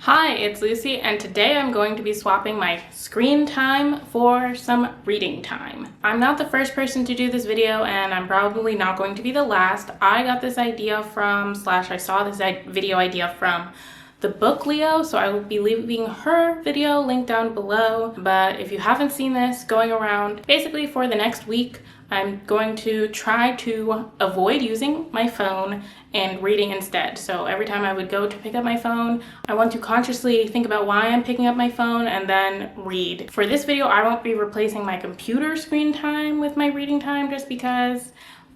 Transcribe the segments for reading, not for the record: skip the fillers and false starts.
Hi, it's Lucy, and today I'm going to be swapping my screen time for some reading time. I'm not the first person to do this video, and I'm probably not going to be the last. I got this idea from, I saw this video idea from the book Leo, so I will be leaving her video linked down below. But if you haven't seen this, going around, basically for the next week, I'm going to try to avoid using my phone and reading instead. So every time I would go to pick up my phone, I want to consciously think about why I'm picking up my phone and then read. For this video, I won't be replacing my computer screen time with my reading time just because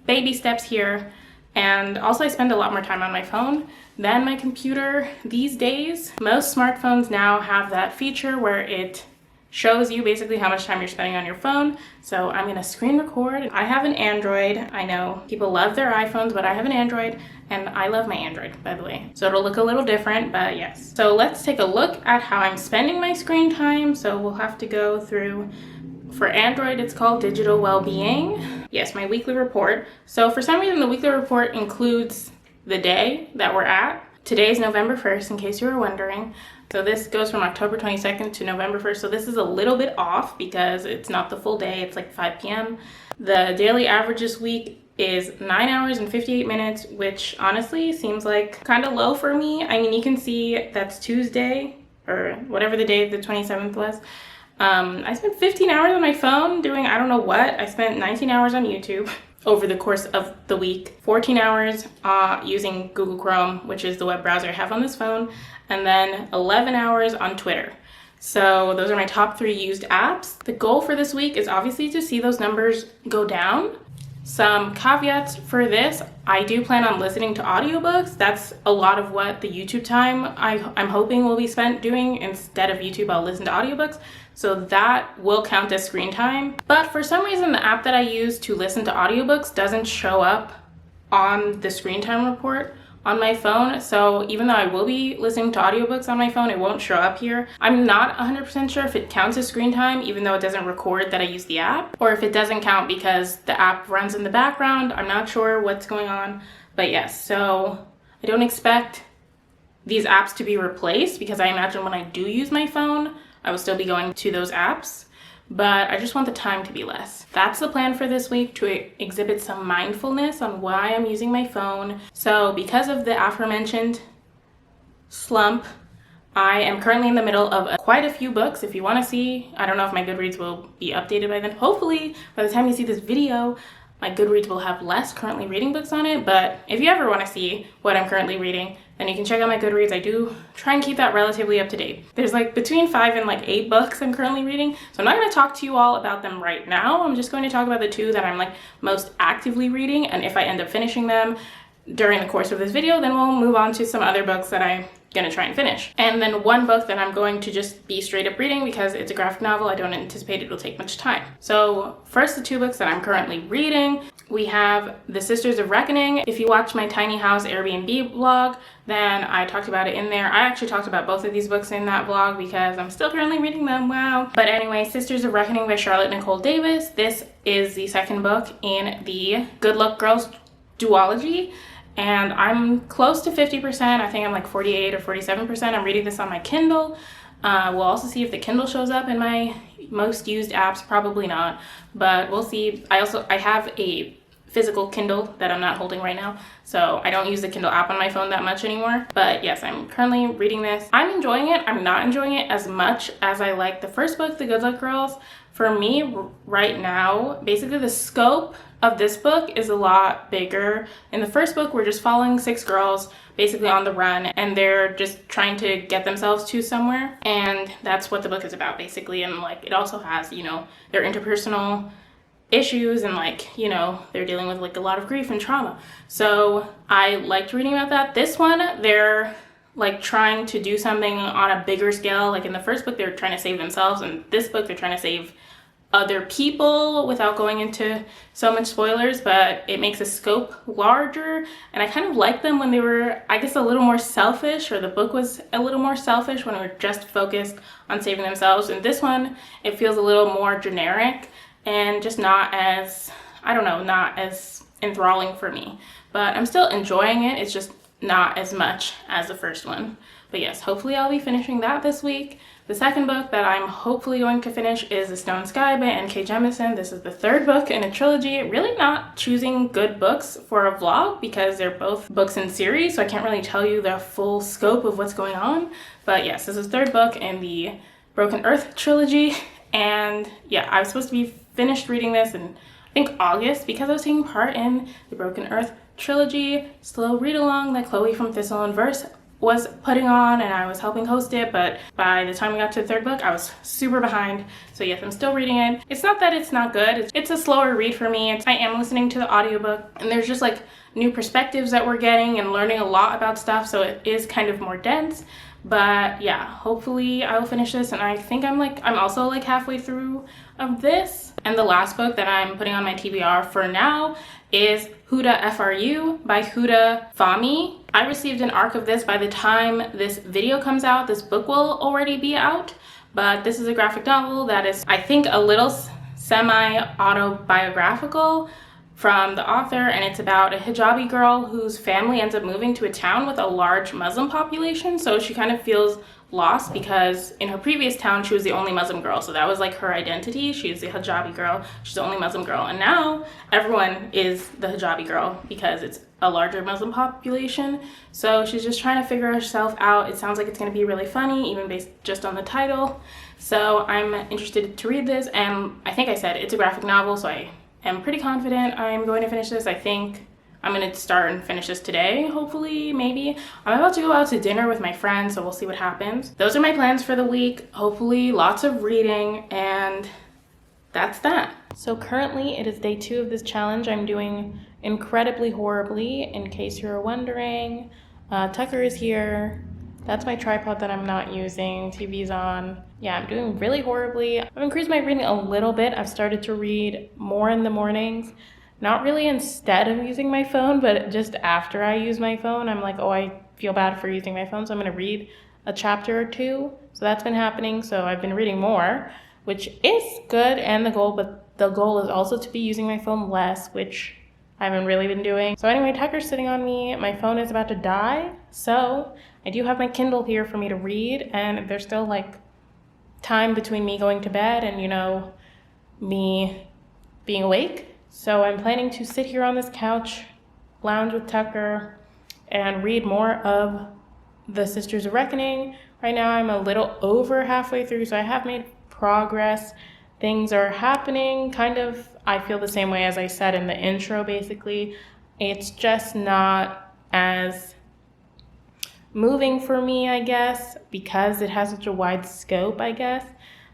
baby steps here. And also I spend a lot more time on my phone than my computer these days. Most smartphones now have that feature where it shows you basically how much time you're spending on your phone. So I'm gonna screen record. I have an Android. I know people love their iPhones, but I have an Android, and I love my Android, by the way. So it'll look a little different, but yes. So let's take a look at how I'm spending my screen time. So we'll have to go through, for Android, it's called Digital Wellbeing. Yes, my weekly report. So for some reason, the weekly report includes the day that we're at. Today's November 1st, in case you were wondering. So this goes from October 22nd to November 1st. So this is a little bit off because it's not the full day. It's like 5 p.m. The daily average this week is 9 hours and 58 minutes, which honestly seems like kind of low for me. I mean, you can see that's Tuesday or whatever the day of the 27th was. I spent 15 hours on my phone doing I don't know what. I spent 19 hours on YouTube over the course of the week, 14 hours using Google Chrome, which is the web browser I have on this phone, and then 11 hours on Twitter. So those are my top 3 used apps. The goal for this week is obviously to see those numbers go down. Some caveats for this: I do plan on listening to audiobooks. That's a lot of what the YouTube time I'm hoping will be spent doing. Instead of YouTube, I'll listen to audiobooks. So that will count as screen time. But for some reason, the app that I use to listen to audiobooks doesn't show up on the screen time report on my phone. So even though I will be listening to audiobooks on my phone, it won't show up here. I'm not 100% sure if it counts as screen time, even though it doesn't record that I use the app, or if it doesn't count because the app runs in the background. I'm not sure what's going on, but yes. So I don't expect these apps to be replaced because I imagine when I do use my phone, I will still be going to those apps, but I just want the time to be less. That's the plan for this week, to exhibit some mindfulness on why I'm using my phone. So because of the aforementioned slump, I am currently in the middle of quite a few books. If you want to see, I don't know if my Goodreads will be updated by then. Hopefully, by the time you see this video, my Goodreads will have less currently reading books on it. But if you ever want to see what I'm currently reading, then you can check out my Goodreads. I do try and keep that relatively up to date. There's like between 5 and 8 books I'm currently reading. So I'm not going to talk to you all about them right now. I'm just going to talk about the 2 that I'm most actively reading. And if I end up finishing them during the course of this video, then we'll move on to some other books that I'm gonna try and finish. And then one book that I'm going to just be straight up reading because it's a graphic novel. I don't anticipate it'll take much time. So first, the 2 books that I'm currently reading. We have The Sisters of Reckoning. If you watch my tiny house Airbnb vlog, then I talked about it in there. I actually talked about both of these books in that vlog because I'm still currently reading them. Wow. But anyway, Sisters of Reckoning by Charlotte Nicole Davis. This is the second book in the Good Luck Girls duology. And I'm close to 50%. I think I'm 48 or 47%. I'm reading this on my Kindle. We'll also see if the Kindle shows up in my most used apps. Probably not, but we'll see. I have a physical Kindle that I'm not holding right now, so I don't use the Kindle app on my phone that much anymore. But yes, I'm currently reading this. I'm enjoying it. I'm not enjoying it as much as I like the first book, The Good Luck Girls. For me right now, basically the scope of this book is a lot bigger. In the first book, we're just following 6 girls basically on the run, and they're just trying to get themselves to somewhere. And that's what the book is about basically. And it also has, their interpersonal issues and they're dealing with a lot of grief and trauma. So I liked reading about that. This one, they're trying to do something on a bigger scale. In the first book, they're trying to save themselves, and this book, they're trying to save other people without going into so much spoilers, but it makes the scope larger. And I kind of like them when they were, I guess, a little more selfish, or the book was a little more selfish when we were just focused on saving themselves. And this one, it feels a little more generic and just not as, not as enthralling for me. But I'm still enjoying it. It's just not as much as the first one. But yes, hopefully I'll be finishing that this week. The second book that I'm hopefully going to finish is The Stone Sky by Nk Jemisin. This is the third book in a trilogy. Really not choosing good books for a vlog because they're both books in series, so I can't really tell you the full scope of what's going on. But yes, this is the third book in the Broken Earth trilogy. And yeah, I was supposed to be finished reading this in, I think, August, because I was taking part in the Broken Earth trilogy slow read along that Chloe from Thistle and Verse was putting on, and I was helping host it, but by the time we got to the third book, I was super behind. So yes, I'm still reading it. It's not that it's not good. It's a slower read for me. I am listening to the audiobook, and there's just like new perspectives that we're getting and learning a lot about stuff, so it is kind of more dense. But yeah, hopefully I will finish this, and I think I'm also like halfway through of this. And the last book that I'm putting on my TBR for now is Huda FRU by Huda Fahmy. I received an ARC of this by the time this video comes out. This book will already be out, but this is a graphic novel that is, I think, a little semi-autobiographical from the author, and it's about a hijabi girl whose family ends up moving to a town with a large Muslim population, so she kind of feels lost because in her previous town she was the only Muslim girl, so that was like her identity. She's the hijabi girl, she's the only Muslim girl, and now everyone is the hijabi girl because it's a larger Muslim population. So she's just trying to figure herself out. It sounds like it's going to be really funny, even based just on the title. So I'm interested to read this, and I think I said it's a graphic novel, so I am pretty confident I'm going to finish this. I think I'm going to start and finish this today, hopefully, maybe. I'm about to go out to dinner with my friends, so we'll see what happens. Those are my plans for the week. Hopefully, lots of reading, and that's that. So currently, it is day 2 of this challenge. I'm doing incredibly horribly, in case you're wondering. Tucker is here. That's my tripod that I'm not using. TV's on. Yeah, I'm doing really horribly. I've increased my reading a little bit. I've started to read more in the mornings. Not really instead of using my phone, but just after I use my phone, I'm like, oh, I feel bad for using my phone, so I'm going to read a chapter or two. So that's been happening. So I've been reading more, which is good and the goal, but the goal is also to be using my phone less, which I haven't really been doing. So anyway, Tucker's sitting on me. My phone is about to die. So I do have my Kindle here for me to read, and there's still like time between me going to bed and, you know, me being awake. So I'm planning to sit here on this couch, lounge with Tucker, and read more of The Sisters of Reckoning. Right now I'm a little over halfway through, so I have made progress. Things are happening, kind of, I feel the same way as I said in the intro, basically. It's just not as moving for me, I guess, because it has such a wide scope, I guess.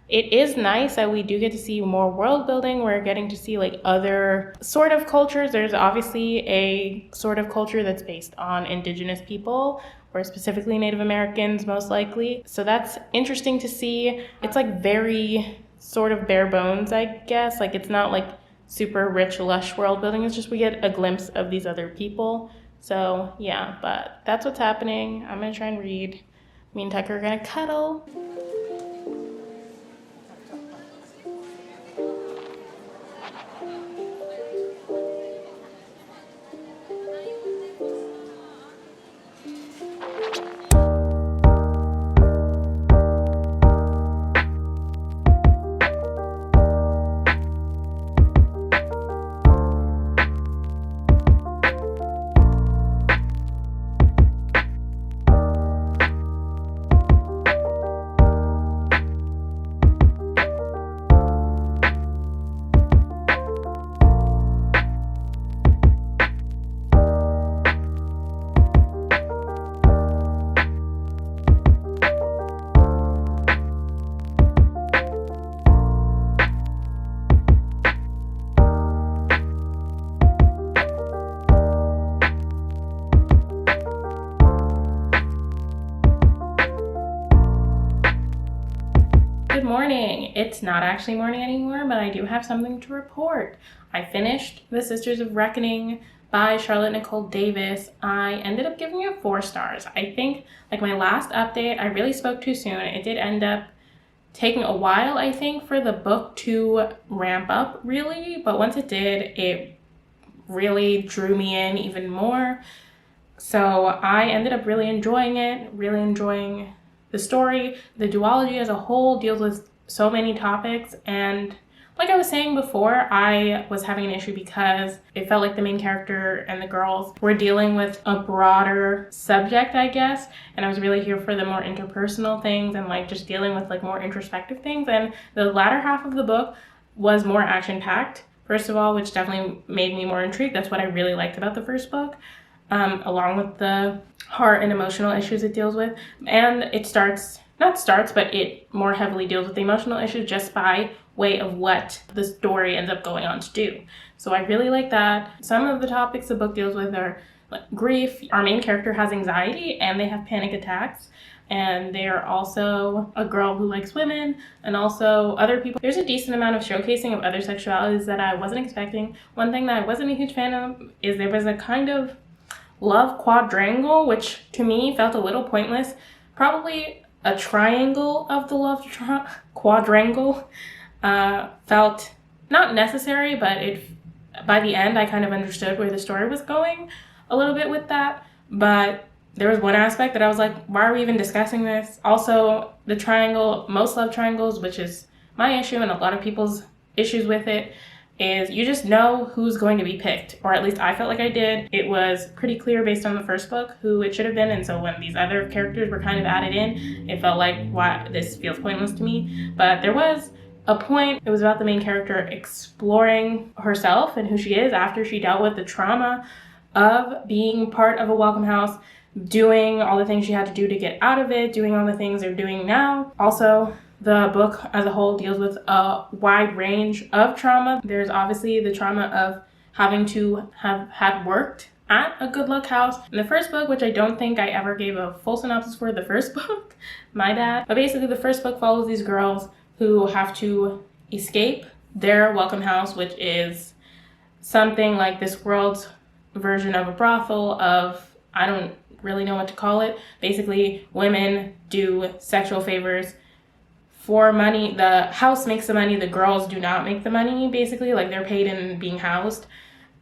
It is nice that we do get to see more world building. We're getting to see like other sort of cultures. There's obviously a sort of culture that's based on indigenous people, or specifically Native Americans, most likely. So that's interesting to see. It's like very sort of bare bones, I guess. Like it's not like super rich, lush world building. It's just we get a glimpse of these other people. So yeah, but that's what's happening. I'm gonna try and read. Me and Tucker are gonna cuddle. Good morning. It's not actually morning anymore, but I do have something to report. I finished The Sisters of Reckoning by Charlotte Nicole Davis. I ended up giving it 4 stars. I think, like my last update, I really spoke too soon. It did end up taking a while, I think, for the book to ramp up, really. But once it did, it really drew me in even more. So I ended up really enjoying it, really enjoying the story. The duology as a whole deals with so many topics, and like I was saying before, I was having an issue because it felt like the main character and the girls were dealing with a broader subject, I guess, and I was really here for the more interpersonal things and like just dealing with like more introspective things. And the latter half of the book was more action-packed, first of all, which definitely made me more intrigued. That's what I really liked about the first book, along with the heart and emotional issues it deals with. And it more heavily deals with the emotional issues just by way of what the story ends up going on to do. So I really like that. Some of the topics the book deals with are like grief. Our main character has anxiety and they have panic attacks. And they are also a girl who likes women and also other people. There's a decent amount of showcasing of other sexualities that I wasn't expecting. One thing that I wasn't a huge fan of is there was a kind of love quadrangle, which to me felt a little pointless. Probably a triangle of the love quadrangle felt not necessary, but by the end I kind of understood where the story was going a little bit with that. But there was one aspect that I was like, why are we even discussing this? Also, the triangle, most love triangles, which is my issue and a lot of people's issues with it, is you just know who's going to be picked, or at least I felt like I did. It was pretty clear based on the first book who it should have been, and so when these other characters were kind of added in, it felt like, why, this feels pointless to me. But there was a point. It was about the main character exploring herself and who she is after she dealt with the trauma of being part of a welcome house, doing all the things she had to do to get out of it, doing all the things they're doing now. Also, the book as a whole deals with a wide range of trauma. There's obviously the trauma of having to have had worked at a good luck house. In the first book, which I don't think I ever gave a full synopsis for the first book, my bad. But basically the first book follows these girls who have to escape their welcome house, which is something like this world's version of a brothel of, I don't really know what to call it. Basically, women do sexual favors for money. The house makes the money, the girls do not make the money, basically. Like, they're paid in being housed.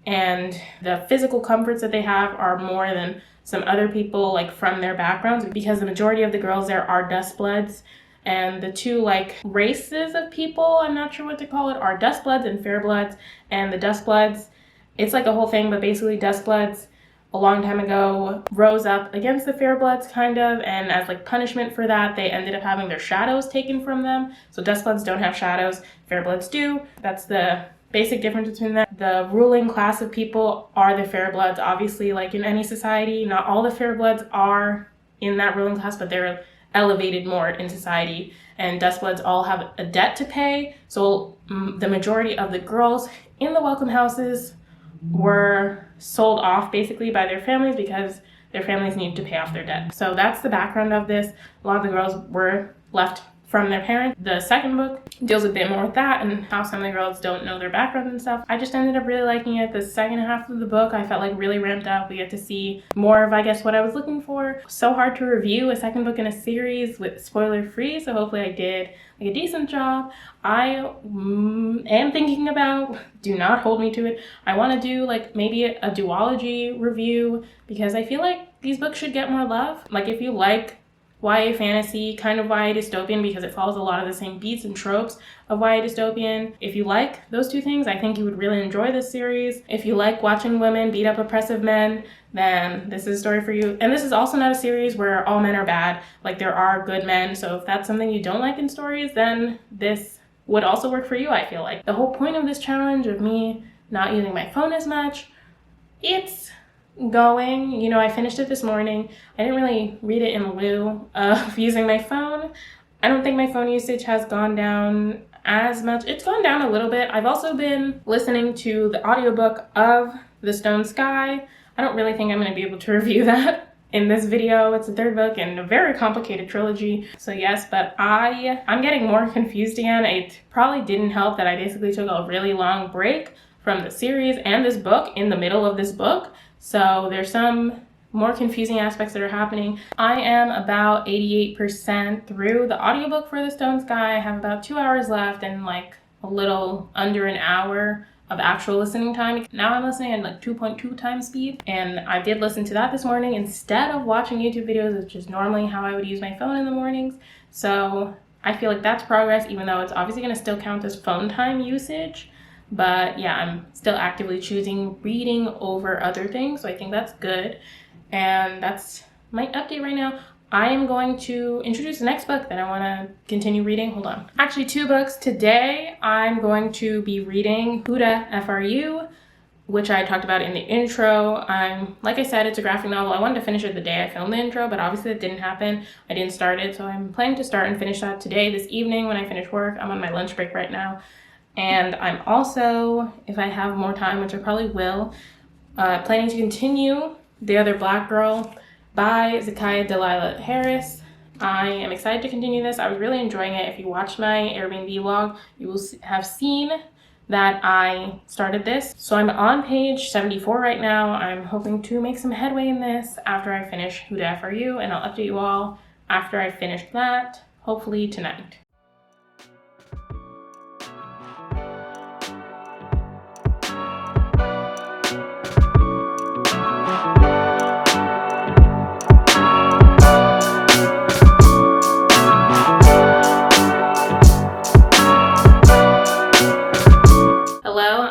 And the physical comforts that they have are more than some other people, like, from their backgrounds, because the majority of the girls there are dustbloods. And the two, like, races of people, I'm not sure what to call it, are dustbloods and fairbloods. And the dustbloods, it's like a whole thing, but basically dustbloods a long time ago rose up against the fairbloods, kind of, and as like punishment for that, they ended up having their shadows taken from them. So dustbloods don't have shadows, fairbloods do. That's the basic difference between them. The ruling class of people are the fairbloods. Obviously, like in any society, not all the fairbloods are in that ruling class, but they're elevated more in society. And dustbloods all have a debt to pay. So the majority of the girls in the welcome houses were sold off basically by their families because their families need to pay off their debt. So that's the background of this. A lot of the girls were left from their parents. The second book deals a bit more with that and how some of the girls don't know their background and stuff. I just ended up really liking it. The second half of the book I felt like really ramped up. We get to see more of, I guess, what I was looking for. So hard to review a second book in a series with spoiler free, so hopefully I did like a decent job. I am thinking about, do not hold me to it, I want to do like maybe a duology review because I feel like these books should get more love. Like if you like YA fantasy, kind of YA dystopian, because it follows a lot of the same beats and tropes of YA dystopian. If you like those two things, I think you would really enjoy this series. If you like watching women beat up oppressive men, then this is a story for you. And this is also not a series where all men are bad. Like, there are good men, so if that's something you don't like in stories, then this would also work for you, I feel like. The whole point of this challenge of me not using my phone as much, it's going, you know, I finished it this morning. I didn't really read it in lieu of using my phone. I don't think my phone usage has gone down as much. It's gone down a little bit. I've also been listening to the audiobook of The Stone Sky. I don't really think I'm going to be able to review that in this video. It's the third book in a very complicated trilogy. So yes, but I'm getting more confused again. It probably didn't help that I basically took a really long break from the series and this book in the middle of this book. So there's some more confusing aspects that are happening. I am about 88% through the audiobook for The Stone Sky. I have about 2 hours left and like a little under an hour of actual listening time. Now I'm listening at like 2.2 times speed, and I did listen to that this morning instead of watching YouTube videos, which is normally how I would use my phone in the mornings. So I feel like that's progress, even though it's obviously going to still count as phone time usage. But yeah, I'm still actively choosing reading over other things, so I think that's good. And that's my update right now. I am going to introduce the next book that I want to continue reading. Hold on. Actually, 2 books. Today, I'm going to be reading Who Da FRU, which I talked about in the intro. Like I said, it's a graphic novel. I wanted to finish it the day I filmed the intro, but obviously it didn't happen. I didn't start it, so I'm planning to start and finish that today, this evening when I finish work. I'm on my lunch break right now. And I'm also, if I have more time, which I probably will, planning to continue The Other Black Girl by Zakiya Delilah Harris. I am excited to continue this. I was really enjoying it. If you watched my Airbnb vlog, you will have seen that I started this. So I'm on page 74 right now. I'm hoping to make some headway in this after I finish Who Da FRU, and I'll update you all after I finish that, hopefully tonight.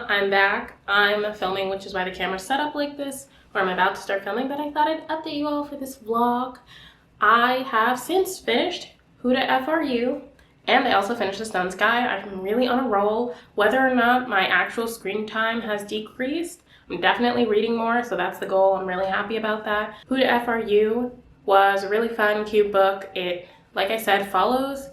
I'm back. I'm filming, which is why the camera's set up like this, or I'm about to start filming, but I thought I'd update you all for this vlog. I have since finished Who Da FRU, and I also finished The Stone Sky. I'm really on a roll. Whether or not my actual screen time has decreased, I'm definitely reading more, so that's the goal. I'm really happy about that. Who Da FRU was a really fun, cute book. It, like I said, follows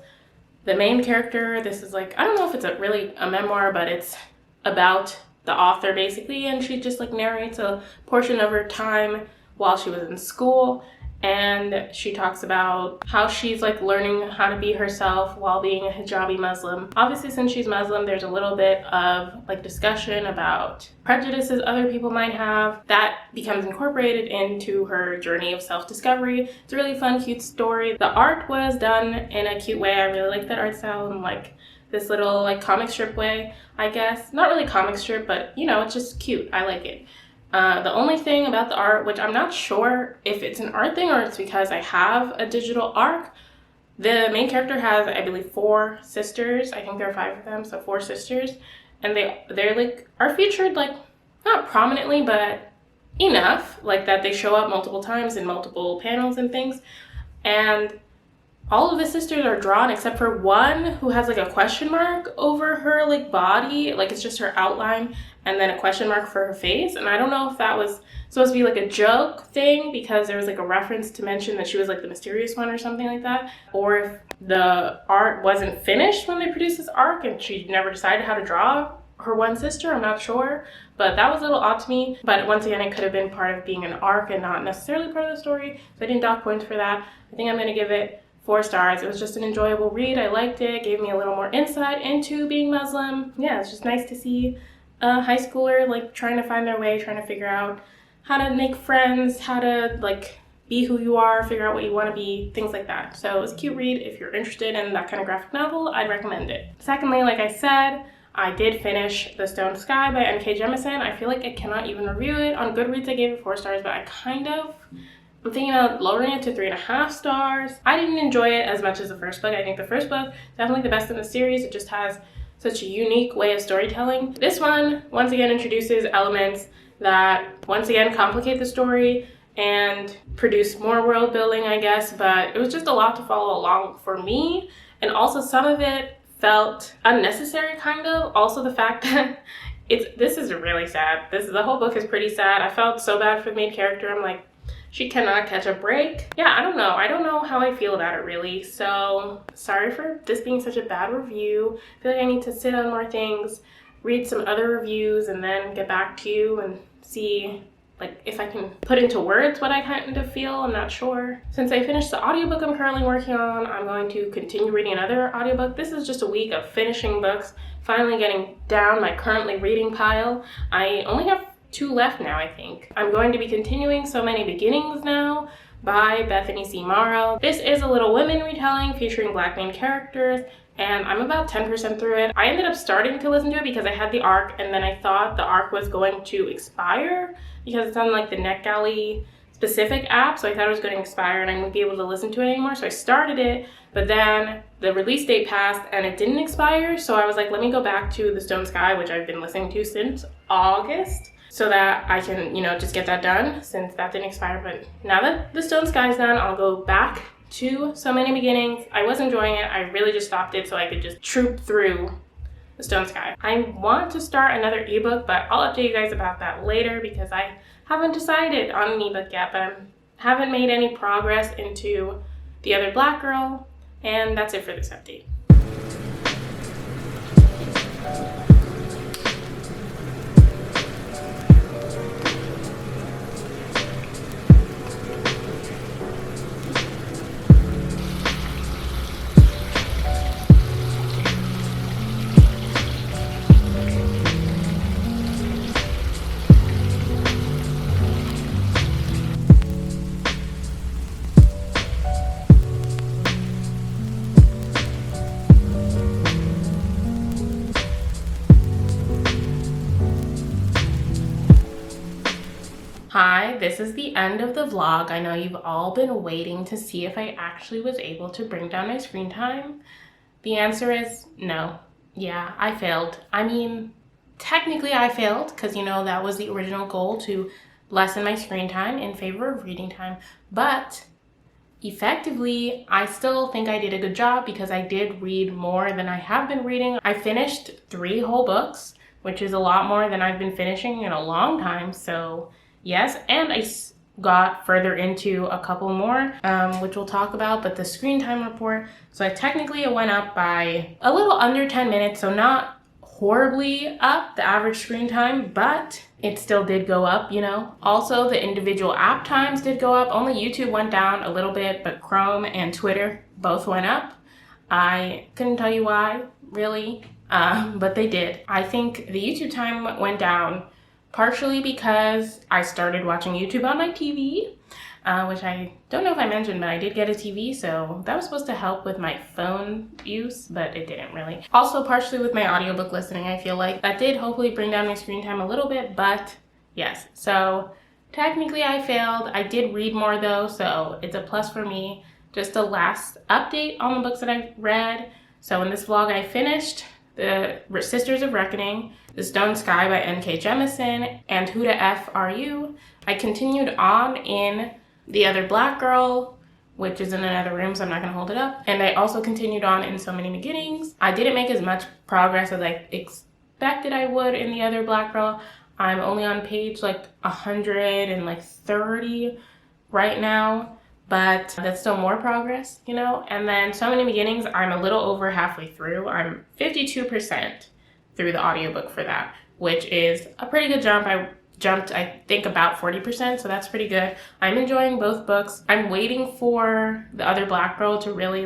the main character. This is like, I don't know if it's really a memoir, but it's about the author basically, and she just like narrates a portion of her time while she was in school, and she talks about how she's like learning how to be herself while being a hijabi Muslim. Obviously, since she's Muslim, there's a little bit of like discussion about prejudices other people might have that becomes incorporated into her journey of self-discovery. It's a really fun, cute story. The art was done in a cute way. I really like that art style, and like this little like comic strip way, I guess. Not really comic strip, but you know, it's just cute. I like it. The only thing about the art, which I'm not sure if it's an art thing or it's because I have a digital arc, the main character has, I believe, 4 sisters. I think there are 5 of them, so 4 sisters. And they're like, are featured like, not prominently, but enough, like that they show up multiple times in multiple panels and things. And all of the sisters are drawn except for one who has like a question mark over her like body, like it's just her outline, and then a question mark for her face. And I don't know if that was supposed to be like a joke thing because there was like a reference to mention that she was like the mysterious one or something like that, or if the art wasn't finished when they produced this arc and she never decided how to draw her one sister. I'm not sure, but that was a little odd to me. But once again, it could have been part of being an arc and not necessarily part of the story, so I didn't dock points for that. I think I'm going to give it 4 stars. It was just an enjoyable read. I liked it. It gave me a little more insight into being Muslim. Yeah, it's just nice to see a high schooler like trying to find their way, trying to figure out how to make friends, how to like be who you are, figure out what you want to be, things like that. So it was a cute read. If you're interested in that kind of graphic novel, I'd recommend it. Secondly, like I said, I did finish The Stone Sky by Nk Jemisin. I feel like I cannot even review it. On Goodreads, I gave it 4 stars, but I'm thinking about lowering it to 3.5 stars. I didn't enjoy it as much as the first book. I think the first book is definitely the best in the series. It just has such a unique way of storytelling. This one, once again, introduces elements that, once again, complicate the story and produce more world building, I guess, but it was just a lot to follow along for me. And also some of it felt unnecessary, kind of. Also the fact that this is really sad. The whole book is pretty sad. I felt so bad for the main character. I'm like, she cannot catch a break. Yeah, I don't know how I feel about it really. So sorry for this being such a bad review. I feel like I need to sit on more things, read some other reviews, and then get back to you and see like if I can put into words what I kind of feel. I'm not sure. Since I finished the audiobook I'm currently working on, I'm going to continue reading another audiobook. This is just a week of finishing books, finally getting down my currently reading pile. I only have 2 left now, I think. I'm going to be continuing So Many Beginnings now by Bethany C. Morrow. This is a Little Women retelling featuring Black main characters, and I'm about 10% through it. I ended up starting to listen to it because I had the ARC, and then I thought the ARC was going to expire because it's on like the NetGalley specific app, so I thought it was going to expire and I wouldn't be able to listen to it anymore. So I started it, but then the release date passed and it didn't expire. So I was like, let me go back to The Stone Sky, which I've been listening to since August, so that I can, just get that done since that didn't expire. But now that The Stone Sky is done, I'll go back to So Many Beginnings. I was enjoying it. I really just stopped it so I could just troop through The Stone Sky. I want to start another ebook, but I'll update you guys about that later because I haven't decided on an ebook yet, but I haven't made any progress into The Other Black Girl, and that's it for this update. Hi, this is the end of the vlog. I know you've all been waiting to see if I actually was able to bring down my screen time. The answer is no. Yeah, I failed. I mean, technically I failed because, that was the original goal, to lessen my screen time in favor of reading time. But effectively, I still think I did a good job because I did read more than I have been reading. I finished 3 whole books, which is a lot more than I've been finishing in a long time. So yes, and I got further into a couple more, which we'll talk about, but the screen time report. So technically it went up by a little under 10 minutes, so not horribly up, the average screen time, but it still did go up, Also, the individual app times did go up. Only YouTube went down a little bit, but Chrome and Twitter both went up. I couldn't tell you why, really, but they did. I think the YouTube time went down partially because I started watching YouTube on my TV, which I don't know if I mentioned, but I did get a TV, so that was supposed to help with my phone use, but it didn't really. Also, partially with my audiobook listening, I feel like that did hopefully bring down my screen time a little bit, but yes. So technically I failed. I did read more though, so it's a plus for me. Just a last update on the books that I've read. So in this vlog, I finished The Sisters of Reckoning, The Stone Sky by Nk Jemisin, and Who the F Are You? I continued on in The Other Black Girl, which is in another room, so I'm not going to hold it up. And I also continued on in So Many Beginnings. I didn't make as much progress as I expected I would in The Other Black Girl. I'm only on page 130 right now, but that's still more progress, And then So Many Beginnings, I'm a little over halfway through. I'm 52% through the audiobook for that, which is a pretty good jump. I jumped, I think, about 40%, so that's pretty good. I'm enjoying both books. I'm waiting for The Other Black Girl to really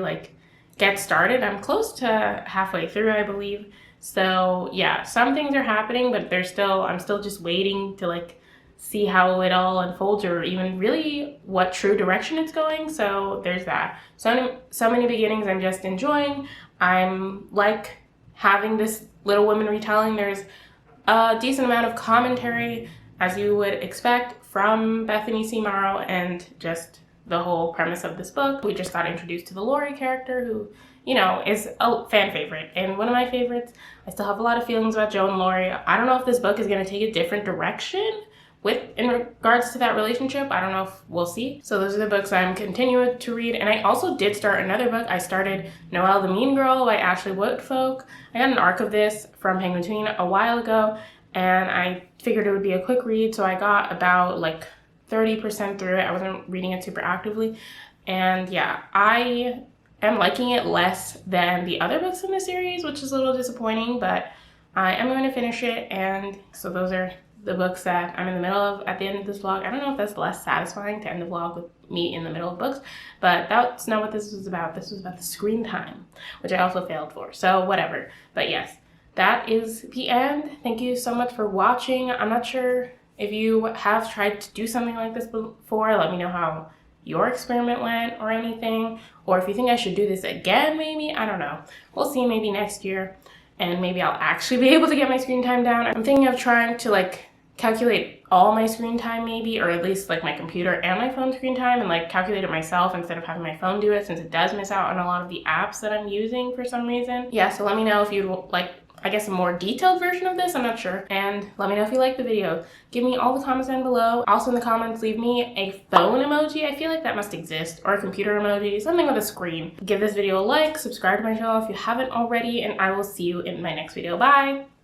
get started. I'm close to halfway through, I believe. So yeah, some things are happening, but I'm still just waiting to see how it all unfolds, or even really what true direction it's going. So there's that. So Many Beginnings I'm just enjoying. I'm having this Little Women retelling. There's a decent amount of commentary, as you would expect, from Bethany C. Morrow, and just the whole premise of this book. We just got introduced to the Lori character, who, is a fan favorite and one of my favorites. I still have a lot of feelings about Jo and Lori. I don't know if this book is going to take a different direction in regards to that relationship. I don't know if we'll see. So those are the books I'm continuing to read. And I also did start another book. I started Noel the Mean Girl by Ashley Woodfolk. I got an arc of this from Penguin Tween a while ago, and I figured it would be a quick read, so I got about 30% through it. I wasn't reading it super actively. And yeah, I am liking it less than the other books in the series, which is a little disappointing, but I am going to finish it. And so those are the books that I'm in the middle of at the end of this vlog. I don't know if that's less satisfying to end the vlog with me in the middle of books, but that's not what this was about. This was about the screen time, which I also failed for, so whatever. But yes, that is the end. Thank you so much for watching. I'm not sure if you have tried to do something like this before. Let me know how your experiment went or anything, or if you think I should do this again, maybe. I don't know. We'll see, maybe next year, and maybe I'll actually be able to get my screen time down. I'm thinking of trying to like calculate all my screen time maybe, or at least like my computer and my phone screen time, and like calculate it myself instead of having my phone do it, since it does miss out on a lot of the apps that I'm using for some reason. Yeah, so let me know if you'd like, I guess, a more detailed version of this. I'm not sure. And let me know if you like the video. Give me all the comments down below. Also in the comments, leave me a phone emoji. I feel like that must exist, or a computer emoji, something with a screen. Give this video a like, subscribe to my channel if you haven't already, and I will see you in my next video. Bye!